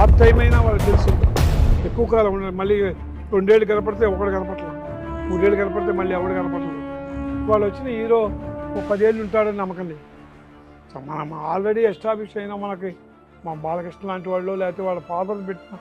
Short time అయినా వాళ్ళకి తెలుసు ఎక్కువ కాలం ఉండాలి. మళ్ళీ 2 ఏళ్ళు కనపడితే ఒకడు కనపడలేదు, 3 ఏళ్ళు కనపడితే మళ్ళీ ఎవడు కనపడలేదు. వాళ్ళు వచ్చిన హీరో 10 ఏళ్ళు ఉంటాడని నమ్మకం లేదు. మనం ఆల్రెడీ ఎస్టాబ్లిష్ అయినా మనకి మా బాలకృష్ణ లాంటి వాళ్ళు లేకపోతే వాళ్ళ ఫాదర్స్ పెట్టిన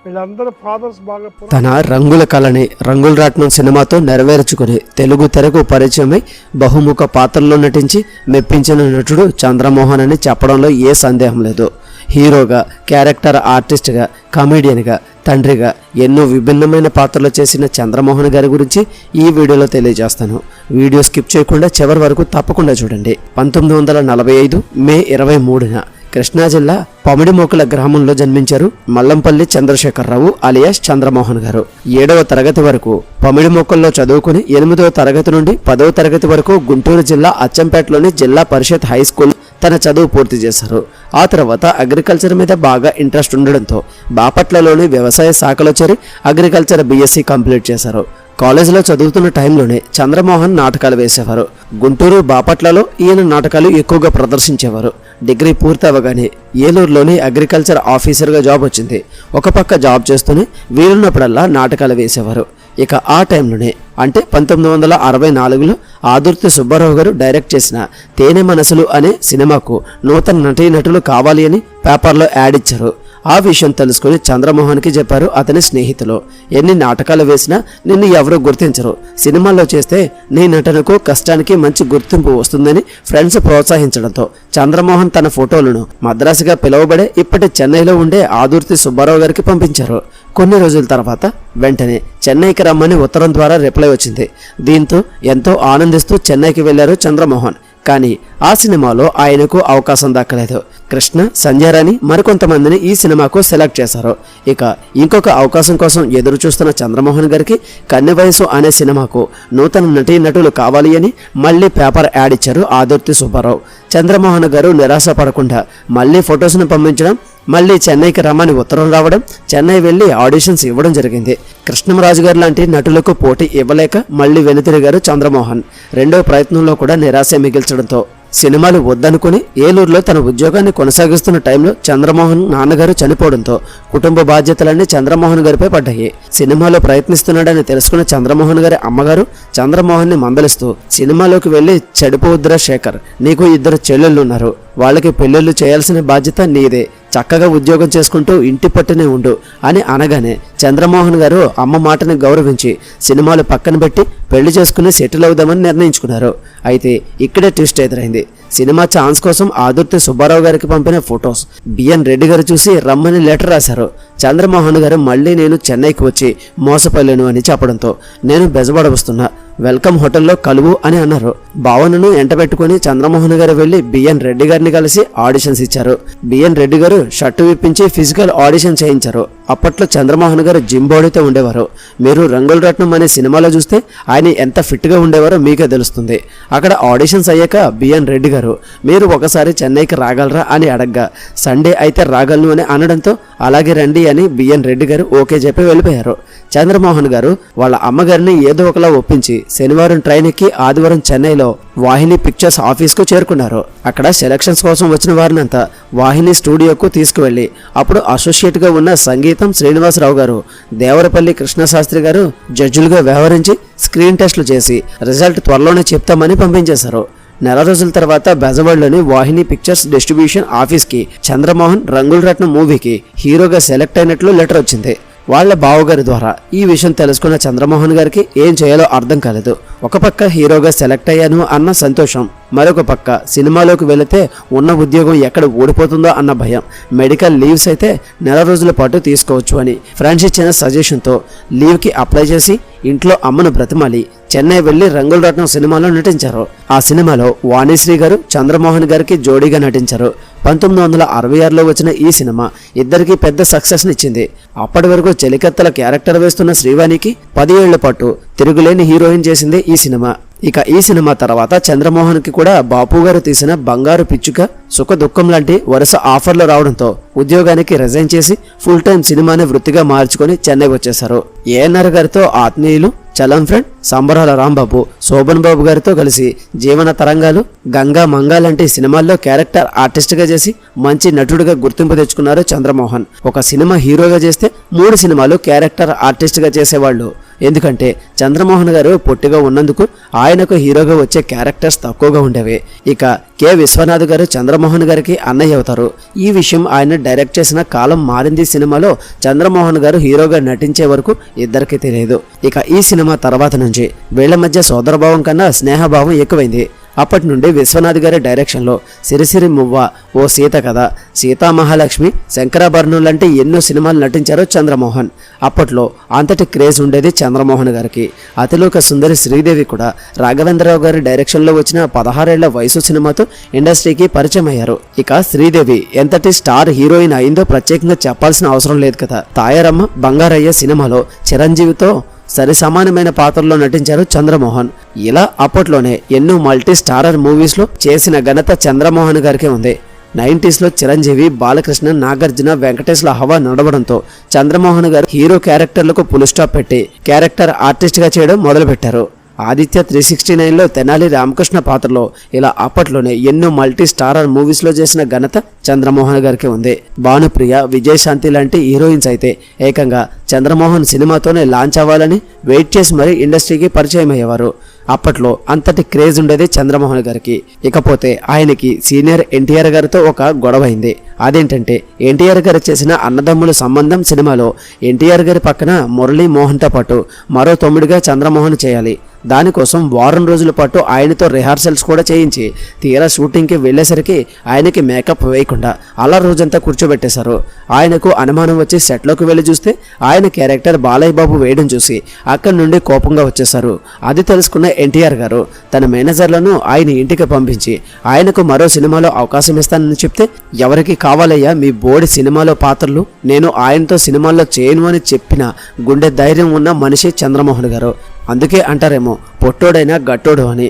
వీళ్ళందరూ ఫాదర్స్ బాగా తన రంగుల కళని రంగుల రాట్నం సినిమాతో నెరవేర్చుకుని తెలుగు తెరకు పరిచయమై బహుముఖ పాత్రల్లో నటించి మెప్పించిన నటుడు చంద్రమోహన్ అని చెప్పడంలో ఏ సందేహం లేదు. హీరోగా, క్యారెక్టర్ ఆర్టిస్ట్గా, కమెడియన్గా, తండ్రిగా ఎన్నో విభిన్నమైన పాత్రలు చేసిన చంద్రమోహన్ గారి గురించి ఈ వీడియోలో తెలియజేస్తాను. వీడియో స్కిప్ చేయకుండా చివరి వరకు తప్పకుండా చూడండి. 1945 మే 23న కృష్ణా జిల్లా పమిడిమోకుల గ్రామంలో జన్మించారు మల్లంపల్లి చంద్రశేఖరరావు అలియాస్ చంద్రమోహన్ గారు. 7వ తరగతి వరకు పమిడిమోకుల్లో చదువుకుని 8వ తరగతి నుండి 10వ తరగతి వరకు గుంటూరు జిల్లా అచ్చంపేటలోని జిల్లా పరిషత్ హై స్కూల్ తన చదువు పూర్తి చేశారు. ఆ తర్వాత అగ్రికల్చర్ మీద బాగా ఇంట్రెస్ట్ ఉండడంతో బాపట్లలోని వ్యవసాయ శాఖలో చేరి అగ్రికల్చర్ BSc కంప్లీట్ చేశారు. కాలేజీలో చదువుతున్న టైంలోనే చంద్రమోహన్ నాటకాలు వేసేవారు. గుంటూరు, బాపట్లలో ఈయన నాటకాలు ఎక్కువగా ప్రదర్శించేవారు. డిగ్రీ పూర్తి అవ్వగానే ఏలూరులోని అగ్రికల్చర్ ఆఫీసర్గా జాబ్ వచ్చింది. ఒక పక్క జాబ్ చేస్తూనే వీలున్నప్పుడల్లా నాటకాలు వేసేవారు. ఇక ఆ టైంలోనే అంటే 1964లో ఆదుర్తి సుబ్బారావు గారు డైరెక్ట్ చేసిన తేనె మనసులు అనే సినిమాకు నూతన నటీనటులు కావాలి అని పేపర్లో యాడ్ ఇచ్చారు. ఆ విషయం తెలుసుకుని చంద్రమోహన్కి చెప్పారు అతని స్నేహితులు. ఎన్ని నాటకాలు వేసినా నిన్ను ఎవరూ గుర్తించరు, సినిమాల్లో చేస్తే నీ నటనకు కష్టానికి మంచి గుర్తింపు వస్తుందని ఫ్రెండ్స్ ప్రోత్సహించడంతో చంద్రమోహన్ తన ఫోటోలను మద్రాసుగా పిలువబడే ఇప్పటి చెన్నైలో ఉండే ఆదుర్తి సుబ్బారావు గారికి పంపించారు. కొన్ని రోజుల తర్వాత వెంటనే చెన్నైకి రమ్మని ఉత్తరం ద్వారా రిప్లై వచ్చింది. దీంతో ఎంతో ఆనందిస్తూ చెన్నైకి వెళ్లారు చంద్రమోహన్. కానీ ఆ సినిమాలో ఆయనకు అవకాశం దక్కలేదు. కృష్ణ, సంధ్యారాణి మరికొంతమందిని ఈ సినిమాకు సెలెక్ట్ చేశారు. ఇక ఇంకొక అవకాశం కోసం ఎదురు చూస్తున్న చంద్రమోహన్ గారికి కన్నె వయసు అనే సినిమాకు నూతన నటీనటులు కావాలి అని మళ్ళీ పేపర్ యాడ్ ఇచ్చారు ఆదుర్తి సుబ్బారావు. చంద్రమోహన్ గారు నిరాశ పడకుండా మళ్ళీ ఫొటోస్ను పంపించడం, మళ్ళీ చెన్నైకి రమ్మని ఉత్తరం రావడం, చెన్నై వెళ్లి ఆడిషన్స్ ఇవ్వడం జరిగింది. కృష్ణంరాజు గారు లాంటి నటులకు పోటీ ఇవ్వలేక మళ్ళీ వెనుతిరిగారు చంద్రమోహన్. రెండో ప్రయత్నంలో కూడా నిరాశ మిగిల్చడంతో సినిమాలు వద్దనుకుని ఏలూరులో తన ఉద్యోగాన్ని కొనసాగిస్తున్న టైంలో చంద్రమోహన్ నాన్నగారు చనిపోవడంతో కుటుంబ బాధ్యతలన్నీ చంద్రమోహన్ గారిపై పడ్డాయి. సినిమాలో ప్రయత్నిస్తున్నాడని తెలుసుకున్న చంద్రమోహన్ గారి అమ్మగారు చంద్రమోహన్ ని మందలిస్తూ సినిమాలోకి వెళ్లి చెడిపోవద్దురా శేఖర్, నీకు 2 చెల్లెళ్ళు ఉన్నారు, వాళ్ళకి పెళ్లిళ్ళు చేయాల్సిన బాధ్యత నీదే, చక్కగా ఉద్యోగం చేసుకుంటూ ఇంటి పట్టునే ఉండు అని అనగానే చంద్రమోహన్ గారు అమ్మ మాటని గౌరవించి సినిమాలు పక్కన పెట్టి పెళ్లి చేసుకుని సెటిల్ అవుదామని నిర్ణయించుకున్నారు. అయితే ఇక్కడే ట్విస్ట్ ఎదురైంది. సినిమా ఛాన్స్ కోసం ఆదుర్తి సుబ్బారావు గారికి పంపిన ఫొటోస్ బిఎన్ రెడ్డి గారు చూసి రమ్మని లెటర్ రాశారు. చంద్రమోహన్ గారు మళ్ళీ నేను చెన్నైకి వచ్చి మోసపోలేను అని చెప్పడంతో నేను బెజవాడ వస్తున్నా, వెల్కమ్ హోటల్లో కలువు అని అన్నారు. భావనను ఎంటబెట్టుకుని చంద్రమోహన్ గారు వెళ్లి బిఎన్ రెడ్డి గారిని కలిసి ఆడిషన్స్ ఇచ్చారు. బిఎన్ రెడ్డి గారు షర్టు విప్పించి ఫిజికల్ ఆడిషన్ చేయించారు. అప్పట్లో చంద్రమోహన్ గారు జిమ్ బాడీతో ఉండేవారు. మీరు రంగుల రత్నం అనే సినిమాలో చూస్తే ఆయన ఎంత ఫిట్గా ఉండేవారో మీకే తెలుస్తుంది. అక్కడ ఆడిషన్స్ అయ్యాక బిఎన్ రెడ్డి గారు మీరు ఒకసారి చెన్నైకి రాగలరా అని అడగ్గా సండే అయితే రాగలను అని అనడంతో అలాగే రండి అని బిఎన్ రెడ్డి గారు ఓకే చెప్పి వెళ్ళిపోయారు. చంద్రమోహన్ గారు వాళ్ళ అమ్మగారిని ఏదో ఒకలా ఒప్పించి శనివారం ట్రైన్ ఎక్కి ఆదివారం చెన్నైలో వాహిని పిక్చర్స్ ఆఫీస్కు చేరుకున్నారు. అక్కడ సెలక్షన్స్ కోసం వచ్చిన వారినంతా వాహిని స్టూడియోకు తీసుకువెళ్లి అప్పుడు అసోసియేట్గా ఉన్న సంగీతం శ్రీనివాసరావు గారు, దేవరపల్లి కృష్ణశాస్త్రి గారు జడ్జిలుగా వ్యవహరించి స్క్రీన్ టెస్టులు చేసి రిజల్ట్ త్వరలోనే చెప్తామని పంపించేశారు. నెల రోజుల తర్వాత బెజవాడలోని వాహిని పిక్చర్స్ డిస్ట్రిబ్యూషన్ ఆఫీస్కి చంద్రమోహన్ రంగుల రత్నం మూవీకి హీరోగా సెలెక్ట్ అయినట్లు లెటర్ వచ్చింది. వాళ్ళ బావగారి ద్వారా ఈ విషయం తెలుసుకున్న చంద్రమోహన్ గారికి ఏం చేయాలో అర్థం కాలేదు. ఒక పక్క హీరోగా సెలెక్ట్ అయ్యాను అన్న సంతోషం, మరొక పక్క సినిమాలోకి వెళితే ఉన్న ఉద్యోగం ఎక్కడ ఊడిపోతుందో అన్న భయం. మెడికల్ లీవ్స్ అయితే నెల రోజుల పాటు తీసుకోవచ్చు అని ఫ్రెండ్స్ ఇచ్చిన సజెషన్తో లీవ్కి అప్లై చేసి ఇంట్లో అమ్మను బ్రతిమాలి చెన్నై వెళ్లి రంగుల రత్నం సినిమాలో నటించారు. ఆ సినిమాలో వాణిశ్రీ గారు చంద్రమోహన్ గారికి జోడీగా నటించారు. 1966లో వచ్చిన ఈ సినిమా ఇద్దరికి పెద్ద సక్సెస్ నిచ్చింది. అప్పటి వరకు చెలికత్తల క్యారెక్టర్ వేస్తున్న శ్రీవాణికి 10 ఏళ్ల పాటు తిరుగులేని హీరోయిన్ చేసింది ఈ సినిమా. ఇక ఈ సినిమా తర్వాత చంద్రమోహన్కి కూడా బాపు గారు తీసిన బంగారు పిచ్చుక, సుఖ దుఃఖం లాంటి వరుస ఆఫర్లు రావడంతో ఉద్యోగానికి రిజైన్ చేసి ఫుల్ టైం సినిమాని వృత్తిగా మార్చుకొని చెన్నై వచ్చేశారు. ఏఎన్ఆర్ గారితో ఆత్మీయులు, చలం ఫ్రెండ్, సంబరాల రాంబాబు, శోభన్ బాబు గారితో కలిసి జీవన తరంగాలు, గంగా మంగా లాంటి సినిమాల్లో క్యారెక్టర్ ఆర్టిస్ట్ గా చేసి మంచి నటుడిగా గుర్తింపు తెచ్చుకున్నారు చంద్రమోహన్. ఒక సినిమా హీరోగా చేస్తే 3 సినిమాలు క్యారెక్టర్ ఆర్టిస్ట్ గా చేసేవాళ్ళు. ఎందుకంటే చంద్రమోహన్ గారు పొట్టిగా ఉన్నందుకు ఆయనకు హీరోగా వచ్చే క్యారెక్టర్స్ తక్కువగా ఉండేవి. ఇక కె విశ్వనాథ్ గారు చంద్రమోహన్ గారికి అన్నయ్య అవుతారు. ఈ విషయం ఆయన డైరెక్ట్ చేసిన కాలం మారింది సినిమాలో చంద్రమోహన్ గారు హీరోగా నటించే వరకు ఇద్దరికి తెలియదు. ఇక ఈ సినిమా తర్వాత నుంచి వీళ్ల మధ్య సోదరభావం కన్నా స్నేహభావం ఎక్కువైంది. అప్పటి నుండి విశ్వనాథ్ గారి డైరెక్షన్లో సిరిసిరి మువ్వ, ఓ సీత కథ, సీతామహాలక్ష్మి, శంకరాభరణం లాంటి ఎన్నో సినిమాలు నటించారు చంద్రమోహన్. అప్పట్లో అంతటి క్రేజ్ ఉండేది చంద్రమోహన్ గారికి. అతిలోక సుందరి శ్రీదేవి కూడా రాఘవేంద్రరావు గారి డైరెక్షన్లో వచ్చిన 16 ఏళ్ల వయసు సినిమాతో ఇండస్ట్రీకి పరిచయం అయ్యారు. ఇక శ్రీదేవి ఎంతటి స్టార్ హీరోయిన్ అయిందో ప్రత్యేకంగా చెప్పాల్సిన అవసరం లేదు కదా. తాయారమ్మ, బంగారయ్య సినిమాలో చిరంజీవితో సరి సమానమైన పాత్రలో నటించారు చంద్రమోహన్. ఇలా అప్పట్లోనే ఎన్నో మల్టీ స్టారర్ మూవీస్లో చేసిన ఘనత చంద్రమోహన్ గారికే ఉంది. 90s లో చిరంజీవి, బాలకృష్ణ, నాగార్జున, వెంకటేష్ల హవా నడవడంతో చంద్రమోహన్ గారు హీరో క్యారెక్టర్లకు ఫుల్ స్టాప్ పెట్టి క్యారెక్టర్ ఆర్టిస్ట్గా చేయడం మొదలుపెట్టారు. ఆదిత్య 369లో తెనాలి రామకృష్ణ పాత్రలో ఇలా అప్పట్లోనే ఎన్నో మల్టీ స్టారర్ మూవీస్లో చేసిన ఘనత చంద్రమోహన్ గారికి ఉంది. భానుప్రియ, విజయశాంతి లాంటి హీరోయిన్స్ అయితే ఏకంగా చంద్రమోహన్ సినిమాతోనే లాంచ్ అవ్వాలని వెయిట్ చేసి మరీ ఇండస్ట్రీకి పరిచయం అయ్యేవారు. అప్పట్లో అంతటి క్రేజ్ ఉండేది చంద్రమోహన్ గారికి. ఇకపోతే ఆయనకి సీనియర్ ఎన్టీఆర్ గారితో ఒక గొడవ అయింది. అదేంటంటే ఎన్టీఆర్ గారు చేసిన అన్నదమ్ముల సంబంధం సినిమాలో ఎన్టీఆర్ గారి పక్కన మురళీ మోహన్తో పాటు మరో తమ్ముడిగా చంద్రమోహన్ చేయాలి. దానికోసం వారం రోజుల పాటు ఆయనతో రిహార్సల్స్ కూడా చేయించి తీరా షూటింగ్కి వెళ్ళేసరికి ఆయనకి మేకప్ వేయకుండా అలా రోజంతా కూర్చోబెట్టేశారు. ఆయనకు అనుమానం వచ్చి సెట్లోకి వెళ్ళి చూస్తే ఆయన క్యారెక్టర్ బాలయ్య బాబు వేయడం చూసి అక్కడి నుండి కోపంగా వచ్చేశారు. అది తెలుసుకున్న ఎన్టీఆర్ గారు తన మేనేజర్లను ఆయన ఇంటికి పంపించి ఆయనకు మరో సినిమాలో అవకాశం ఇస్తానని చెప్తే, ఎవరికి కావాలయ్యా మీ బోడి సినిమాలో పాత్రలు, నేను ఆయనతో సినిమాల్లో చేయను అని చెప్పిన గుండె ధైర్యం ఉన్న మనిషి చంద్రమోహన్ గారు. అందుకే అంటారేమో పొట్టోడైనా గట్టోడు అని.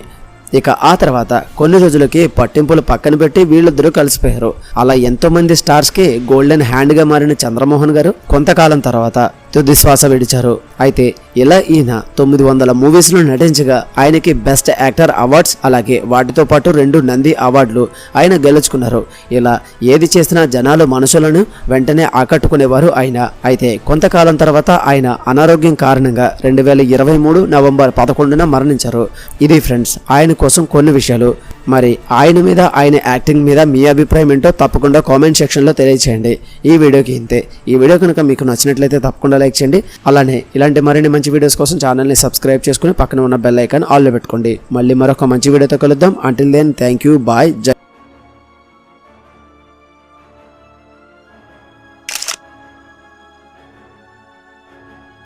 ఇక ఆ తర్వాత కొన్ని రోజులకి పట్టింపులు పక్కన పెట్టి వీళ్ళిద్దరూ కలిసిపోయారు. అలా ఎంతో మంది స్టార్స్ కి గోల్డెన్ హ్యాండ్ గా మారిన చంద్రమోహన్ గారు కొంతకాలం తర్వాత తుది శ్వాస విడిచారు. అయితే ఇలా ఈయన 900 మూవీస్లో నటించగా ఆయనకి బెస్ట్ యాక్టర్ అవార్డ్స్, అలాగే వాటితో పాటు 2 నంది అవార్డులు ఆయన గెలుచుకున్నారు. ఇలా ఏది చేసినా జనాలు మనసులను వెంటనే ఆకట్టుకునేవారు ఆయన. అయితే కొంతకాలం తర్వాత ఆయన అనారోగ్యం కారణంగా 2023 నవంబర్ 11న మరణించారు. ఇది ఫ్రెండ్స్ ఆయన కోసం కొన్ని విషయాలు. మరి ఆయన మీద, ఆయన యాక్టింగ్ మీద మీ అభిప్రాయం ఏంటో తప్పకుండా కామెంట్ సెక్షన్లో తెలియచేయండి. ఈ వీడియోకి ఇంతే. ఈ వీడియో కనుక మీకు నచ్చినట్లయితే తప్పకుండా లైక్ చేయండి. అలానే ఇలాంటి మరిన్ని మంచి వీడియోస్ కోసం ఛానల్ని సబ్స్క్రైబ్ చేసుకుని పక్కన ఉన్న బెల్ ఐకాన్ ఆల్లో పెట్టుకోండి. మళ్ళీ మరొక మంచి వీడియోతో కలుద్దాం. Until then thank you, bye.